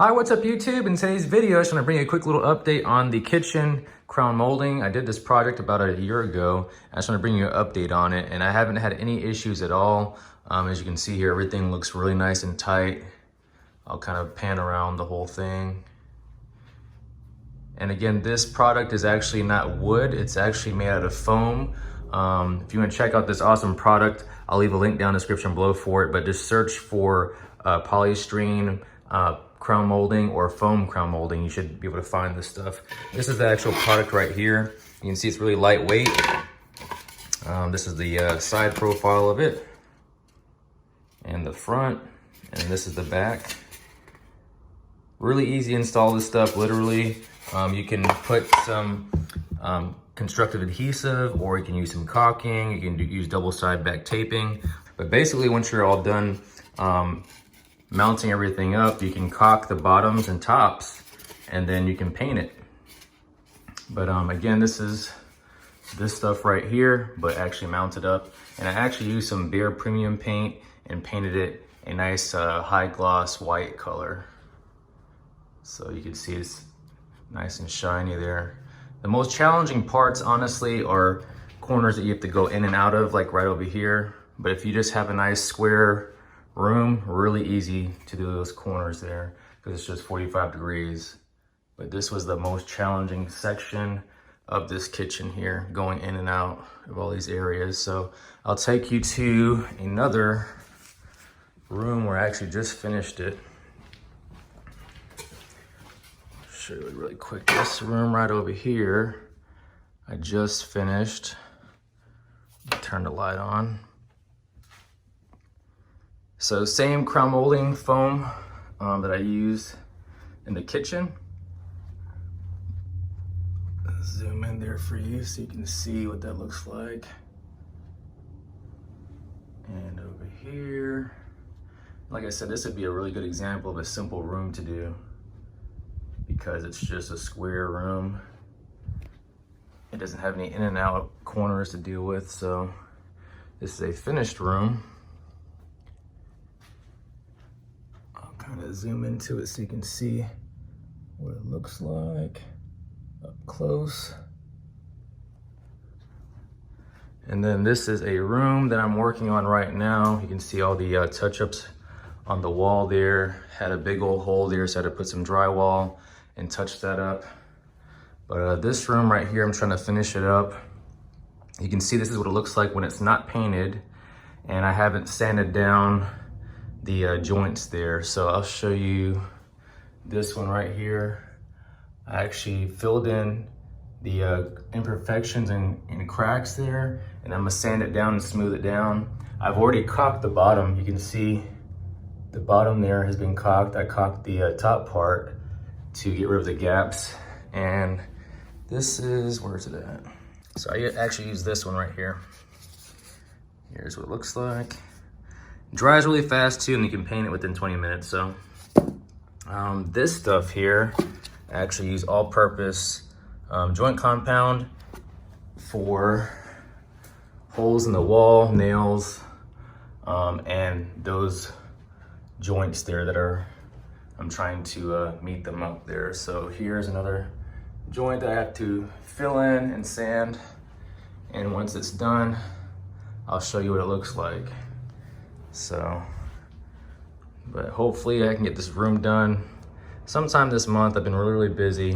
Hi, what's up YouTube? In today's video, I just want to bring you a quick little update on the kitchen crown molding. I did this project about a year ago. I just want to bring you an update on it, and I haven't had any issues at all. As you can see here, everything looks really nice and tight. I'll kind of pan around the whole thing. And again, this product is actually not wood, it's actually made out of foam. If you want to check out this awesome product, I'll leave a link down in the description below for it, but just search for polystyrene crown molding or foam crown molding. You should be able to find this stuff. This is the actual product right here. You can see it's really lightweight. This is the side profile of it, and the front, and this is the back. Really easy to install this stuff, literally. You can put some constructive adhesive, or you can use some caulking. You can use double side back taping. But basically, once you're all done mounting everything up, you can caulk the bottoms and tops, and then you can paint it. But again, this is this stuff right here, but actually mounted up. And I actually used some Behr premium paint and painted it a nice high gloss white color. So you can see it's nice and shiny there. The most challenging parts, honestly, are corners that you have to go in and out of, like right over here. But if you just have a nice square room, really easy to do those corners there because it's just 45 degrees. But this was the most challenging section of this kitchen here, going in and out of all these areas. So I'll take you to another room where I actually just finished it. Show you really quick. This room right over here, I just finished. Turn the light on. So same crown molding foam that I use in the kitchen. Zoom in there for you so you can see what that looks like. And over here, like I said, this would be a really good example of a simple room to do because it's just a square room. It doesn't have any in and out corners to deal with, so this is a finished room. Kind of zoom into it so you can see what it looks like up close. And then this is a room that I'm working on right now. You can see all the touch-ups on the wall there. Had a big old hole there, so I had to put some drywall and touch that up. But this room right here, I'm trying to finish it up. You can see this is what it looks like when it's not painted, and I haven't sanded down the joints there. So I'll show you this one right here. I actually filled in the imperfections and cracks there, and I'm gonna sand it down and smooth it down. I've already caulked the bottom. You can see the bottom there has been caulked. I caulked the top part to get rid of the gaps. And this is, where's it at? So I actually use this one right here. Here's what it looks like. Dries really fast too, and you can paint it within 20 minutes. So this stuff here, I actually use all-purpose joint compound for holes in the wall, nails, and those joints there that I'm trying to meet them up there. So here's another joint that I have to fill in and sand, and once it's done, I'll show you what it looks like. So, but hopefully I can get this room done sometime this month. I've been really busy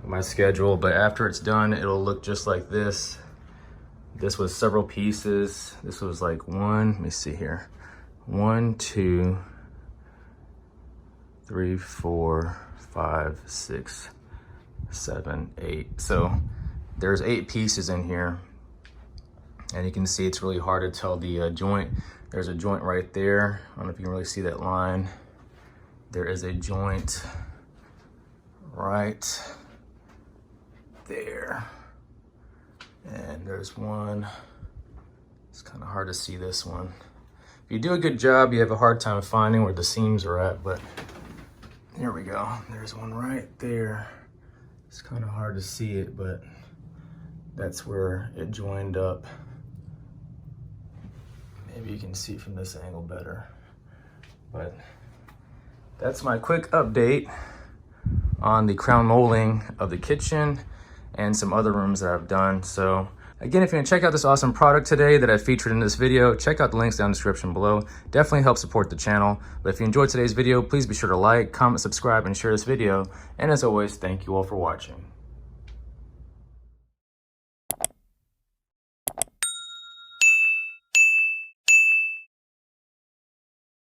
with my schedule, but after it's done, it'll look just like this. This was several pieces. This was like one, let me see here. 1, 2, 3, 4, 5, 6, 7, 8. So there's 8 pieces in here. And you can see it's really hard to tell the joint. There's a joint right there. I don't know if you can really see that line. There is a joint right there. And there's one. It's kind of hard to see this one. If you do a good job, you have a hard time finding where the seams are at, but here we go. There's one right there. It's kind of hard to see it, but that's where it joined up. Maybe you can see from this angle better, but that's my quick update on the crown molding of the kitchen and some other rooms that I've done. So again, if you're gonna check out this awesome product today that I featured in this video, check out the links down in the description below. Definitely help support the channel. But if you enjoyed today's video, please be sure to like, comment, subscribe, and share this video. And as always, thank you all for watching.